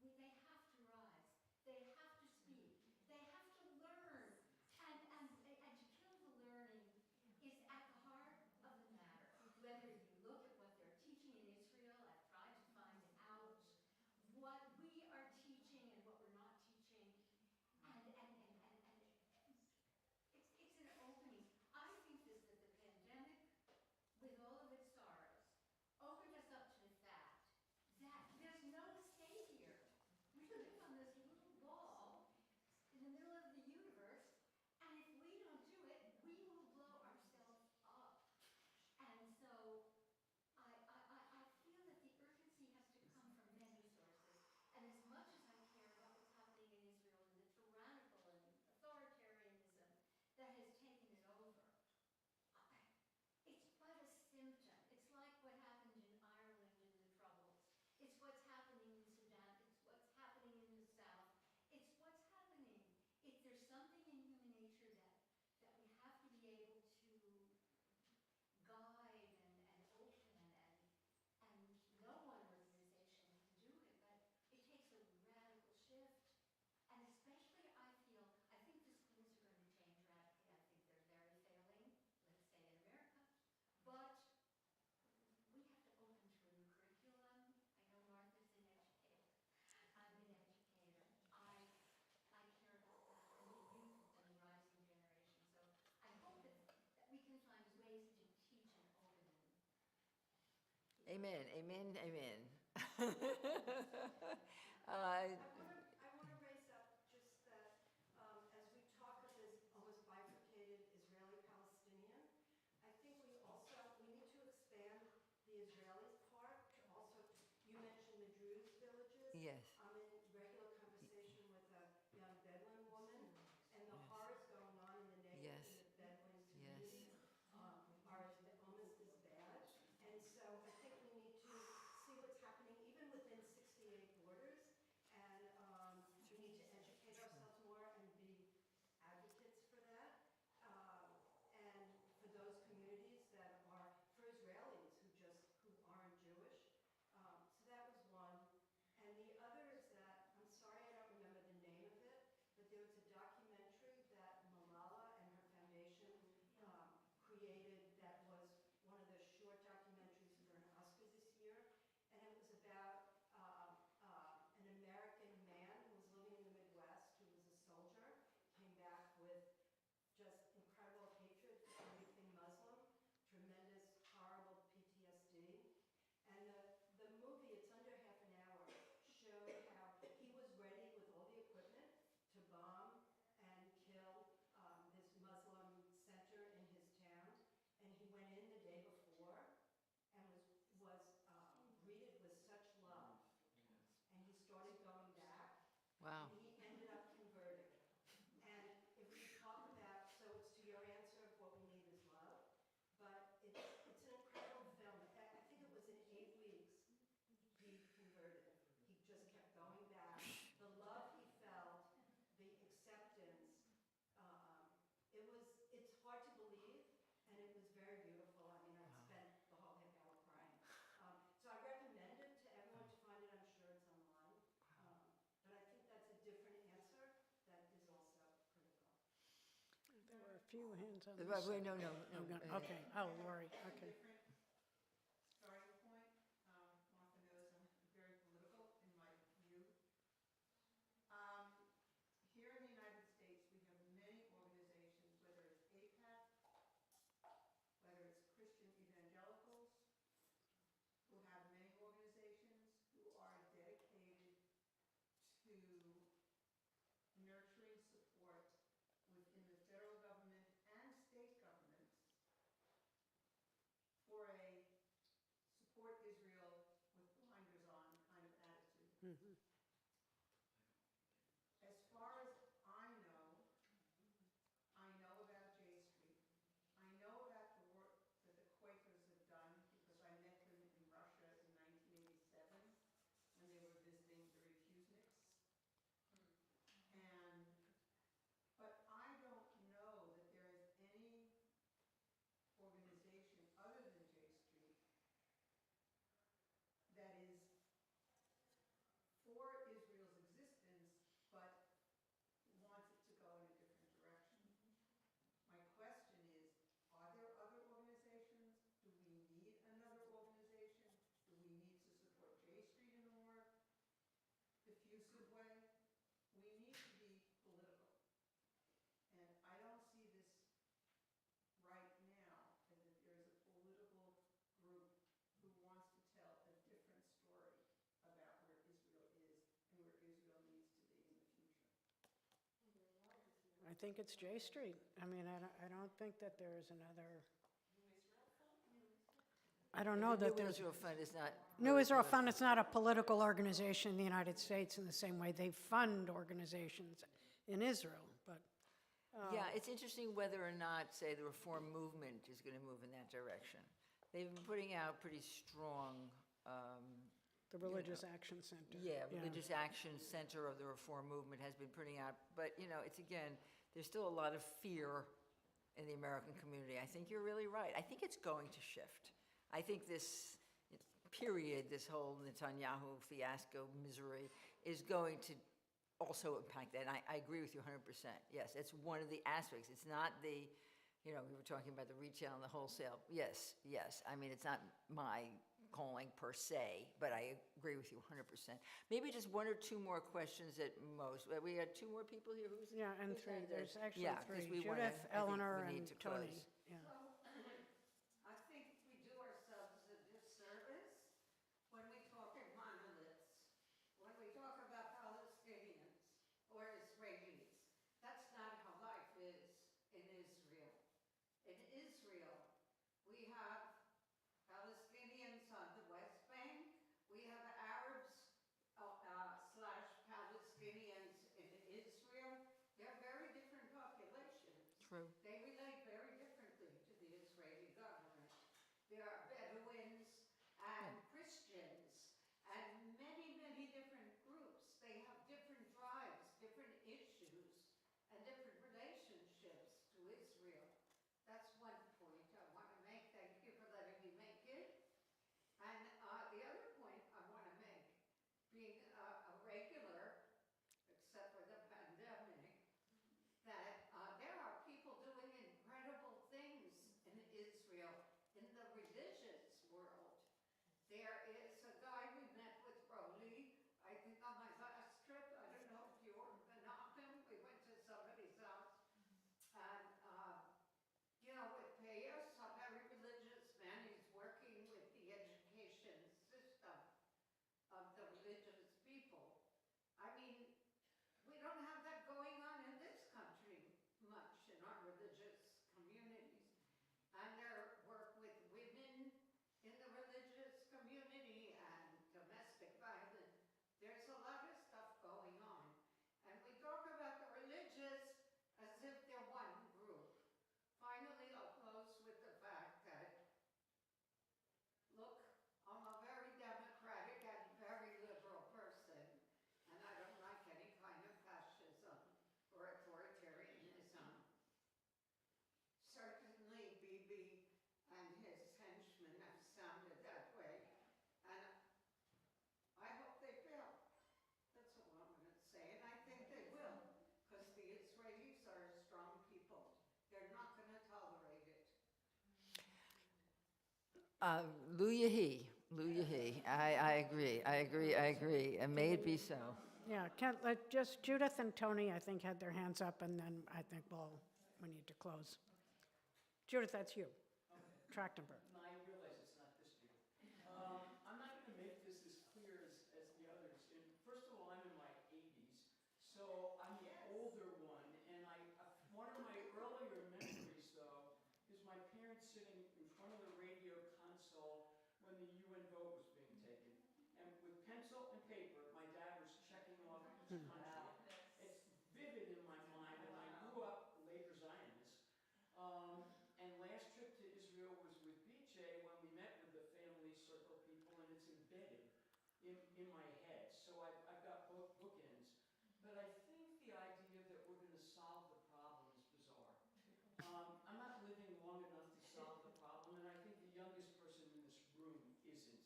They have to rise. They have to speak. They have to learn. And to kill the learning is at the heart of the matter. Whether you look at what they're teaching in Israel, I've tried to find out what we are teaching and what we're not teaching. And it's an opening. I think that the pandemic, with all of its sorrows, opened us up to the fact that there's no escape here. We live on this little ball in the middle of the universe, and if we don't do it, we will blow ourselves up. And so I feel that the urgency has to come from many sources. And as much as I care about what's happening in Israel and the tyrannical and authoritarianism that has taken it over, it's but a symptom. It's like what happened in Ireland in the Troubles. It's what's happening in Sudan. It's what's happening in the South. It's what's happening. If there's something in human nature that we have to be able to guide and open, and no one organization can do it, but it takes a radical shift. And especially I think the schools are going to change radically. I think they're very failing, let's say in America. But we have to open to a new curriculum. I know Martha's an educator. I'm an educator. I care about that and the youth and the rising generation. So I hope that we can find ways to teach and open. Amen, amen, amen. I want to raise up just that as we talk of this almost bifurcated Israeli-Palestinian, I think we need to expand the Israeli part to also, you mentioned the Druze villages. Yes. I'm in regular conversation with a young Bedouin woman, and the horrors going on in the Negev Yes. in the Bedouin Yes. communities are almost as bad. And so I think we need to see what's happening even within 68 borders. And few hands on Wait, this. wait, no, no, no. Okay, oh, Lori, okay. Different starting point. Martha knows I'm very political in my view. Here in the United States, we have many organizations, whether it's APAC, whether it's Christian evangelicals, who have many organizations who are dedicated to nurturing support within the federal government and state governments for a support Israel with blinders on kind of attitude. As far as I know about J Street. I know about the work that the Quakers have done because I met them in Russia in 1987 when they were visiting the refuseniks. But I don't know that there is any organization other than J Street that is for Israel's existence, but wants it to go in a different direction. My question is, are there other organizations? Do we need another organization? Do we need to support J Street in a more diffusive way? We need to be political. And I don't see this right now as if there is a political group who wants to tell a different story about where Israel is and where Israel needs to be in the future. I think it's J Street. I mean, I don't think that there is another. I don't know that New there's. Israel Fund is not. New Israel Fund is not a political organization in the United States in the same way they fund organizations in Israel, but. Yeah, it's interesting whether or not, say, the reform movement is going to move in that direction. They've been putting out pretty strong, The Religious Action Center. Religious Action Center of the Reform Movement has been putting out, but, it's again, there's still a lot of fear in the American community. I think you're really right. I think it's going to shift. I think this period, this whole Netanyahu fiasco misery, is going to also impact that. And I agree with you 100%. Yes, it's one of the aspects. It's not the, we were talking about the retail and the wholesale. Yes. I mean, it's not my calling per se, but I agree with you 100%. Maybe just one or two more questions at most. We had two more people here. Yeah, and who's three. had the- There's actually Yeah, 'cause three. we wanna- Judith, I think Eleanor, we need and to Tony. close. Yeah. I think we do ourselves a disservice when we talk in monoliths, when we talk about Palestinians or Israelis. That's not how life is in Israel. In Israel, we have Palestinians on the West Bank, we have Arabs slash Palestinians in Israel. They're very different populations. True. They relate very differently to the Israeli government. There are Bedouins and Christians and many, many different groups. They have different drives, different issues, and different relationships to Israel. That's one point I want to make. Thank you for letting me make it. And the other point I want to make, being a regular, except for the pandemic, that there are people doing Lu Yahi, Lu Yahi. I agree. And may it be so. Yeah, just Judith and Tony, I think, had their hands up, and then I think we need to close. Judith, that's you. Trachtenberg. I realize it's not this Judith. I'm not going to make this as clear as the others. And first of all, I'm in my 80s, so I'm the older one. And one of my earlier memories, though, is my parents sitting in front of the radio console when the UN vote was being taken. And with pencil and paper, my dad was checking off each country. It's vivid in my mind, and I grew up later Zionist. And last trip to Israel was with BJ when we met with the family circle people, and it's embedded in my head. So I've got both bookends. But I think the idea that we're going to solve the problem is bizarre. I'm not living long enough to solve the problem, and I think the youngest person in this room isn't.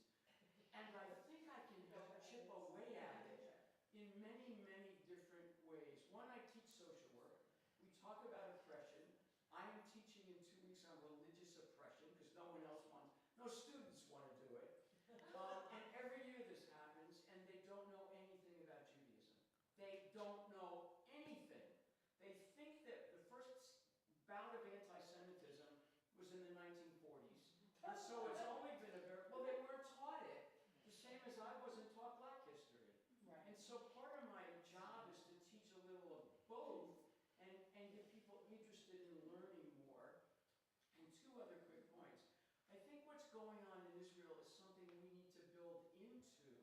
And I think I can help chip away at it in many, many different ways. One, I teach social work. We talk about oppression. I am teaching in 2 weeks on religious oppression because no students want to do it. And every year this happens, and they don't know anything about Judaism. They don't know anything. They think that the first bout of anti-Semitism was in the 1940s. And so it's only been well, they weren't taught it, the same as I wasn't taught black history. Right. And so part of my job is to teach a little of both and get people interested in learning more. And two other quick points. I think what's going on in Israel is something we need to build into.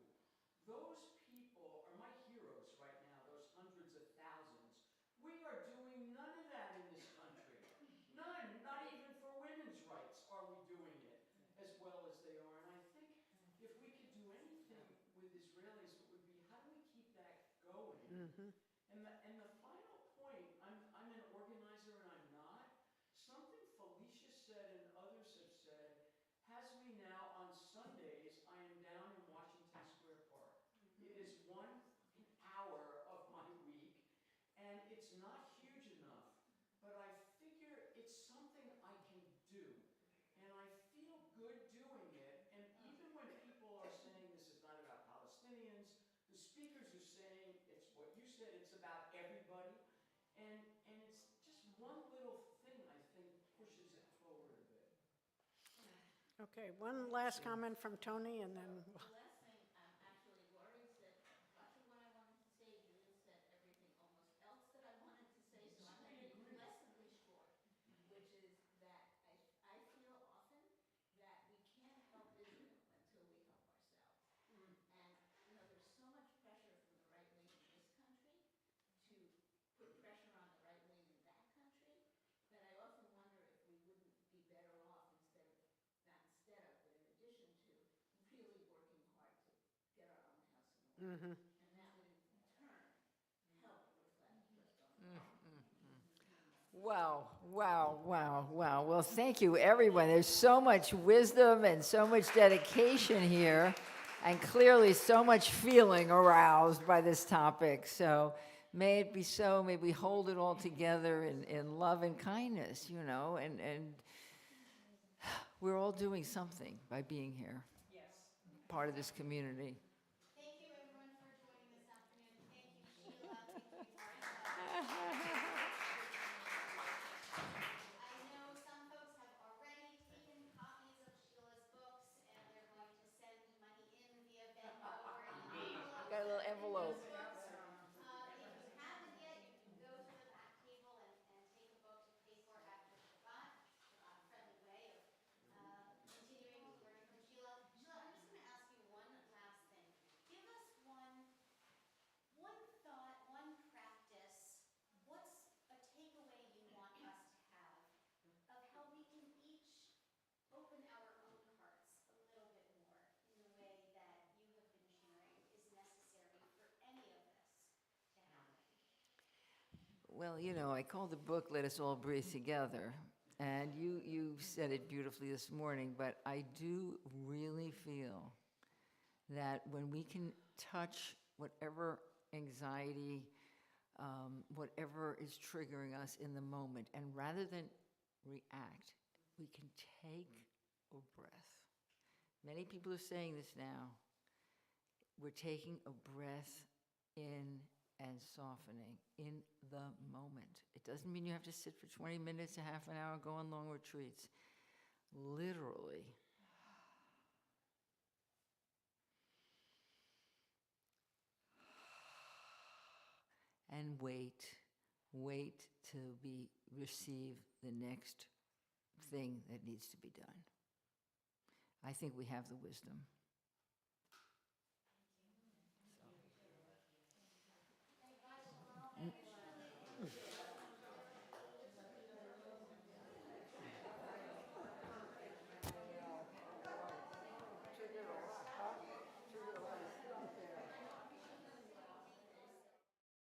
Those people are my heroes right now, those hundreds of thousands. We are doing none of that in this country. None, not even for women's rights are we doing it as well as they are. And I think if we could do anything with Israelis, it would be how do we keep that going? Mm-hmm. And the final point, I'm an organizer and I'm not. Something Felicia said and others have said has me now on Sundays, I am down in Washington Square Park. It is 1 hour of my week, and it's not huge enough, but I figure it's something I can do. And I feel good doing it, and even when people are saying this is not about Palestinians, the speakers are saying it's what you said, it's about everybody. And it's just one little thing I think pushes it forward a bit. Okay, one last comment from Tony, and then. The last thing, actually, Laurie said much of what I wanted to say. Judith said everything almost else that I wanted to say, so I'm going to be blessedly short, which is that I feel often that we can't help Israel until we help ourselves. And, there's so much pressure from the right wing in this country to put pressure on the right wing in that country that I often wonder if we wouldn't be better off but in addition to really working hard to get our own house in order. Mm-hmm. And that would in turn help reflect what's going on. Wow. Well, thank you, everyone. There's so much wisdom and so much dedication here, and clearly so much feeling aroused by this topic. So may it be so. May we hold it all together in love and kindness, and we're all doing something by being here. Yes. Part of this community. Thank you, everyone, for joining this afternoon. Thank you, Sheila. Thank you, Martha. I know some folks have already taken copies of Sheila's books, and they're going to send money in via Venmo or an envelope. Got a little envelope. If you haven't yet, you can go to the back table and take a book to pay for after Shabbat. Friendly way of continuing to learn from Sheila. Sheila, I'm just going to ask you one last thing. Give us one thought, one practice. What's a takeaway you want us to have of how we can each open our own hearts a little bit more in the way that you have been sharing is necessary for any of this to happen? Well, I call the book Let Us All Breathe Together. And you said it beautifully this morning, but I do really feel that when we can touch whatever anxiety, whatever is triggering us in the moment, and rather than react, we can take a breath Many people are saying this now. We're taking a breath in and softening in the moment. It doesn't mean you have to sit for 20 minutes, a half an hour, go on long retreats. Literally. And wait to receive the next thing that needs to be done. I think we have the wisdom.